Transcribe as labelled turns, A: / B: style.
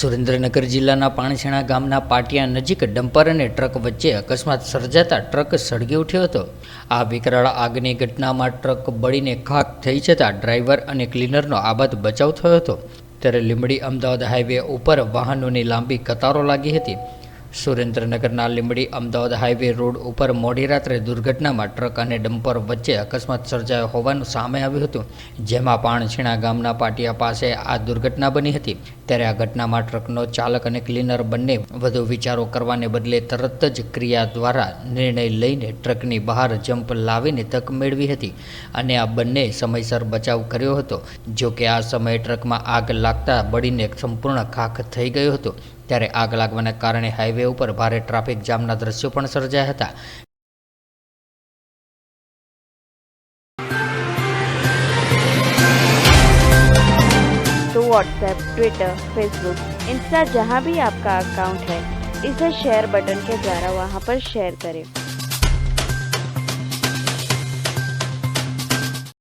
A: સુરેન્દ્રનગર જિલ્લાના પાણછેણા ગામના પાટિયા નજીક ડમ્પર અને ટ્રક વચ્ચે અકસ્માત સર્જાતા ટ્રક સળગી ઉઠ્યો હતો। આ વિકરાળ આગની ઘટનામાં ટ્રક બળીને ખાખ થઈ જતાં ડ્રાઈવર અને ક્લીનરનો આબાદ બચાવ થયો હતો। ત્યારે લીંબડી અમદાવાદ હાઈવે ઉપર વાહનોની લાંબી કતારો લાગી હતી। સુરેન્દ્રનગરના લીંબડી અમદાવાદ હાઈવે રોડ ઉપર મોડી રાત્રે દુર્ઘટનામાં ટ્રક અને ડમ્પર વચ્ચે અકસ્માત સર્જાયો હોવાનું સામે આવ્યું હતું, જેમાં પાણછેણા ગામના પાટિયા પાસે આ દુર્ઘટના બની હતી। ત્યારે આ ઘટનામાં ટ્રકનો ચાલક અને ક્લીનર બંને વધુ વિચારો કરવાને બદલે તરત જ ક્રિયા દ્વારા નિર્ણય લઈને ટ્રકની બહાર જમ્પ લાવીને તક મેળવી હતી અને આ બંને સમયસર બચાવ કર્યો હતો। જો કે આ સમયે ટ્રકમાં આગ લાગતા બળીને સંપૂર્ણ ખાખ થઈ ગયો હતો। ત્યારે આગ લાગવાના કારણે હાઈવે ઉપર ભારે ટ્રાફિક જામના દ્રશ્યો પણ સર્જાયા હતા।
B: तो व्हाट्सएप, ट्विटर, फेसबुक, इंस्टा जहाँ भी आपका अकाउंट है, इसे शेयर बटन के द्वारा वहाँ पर शेयर करें।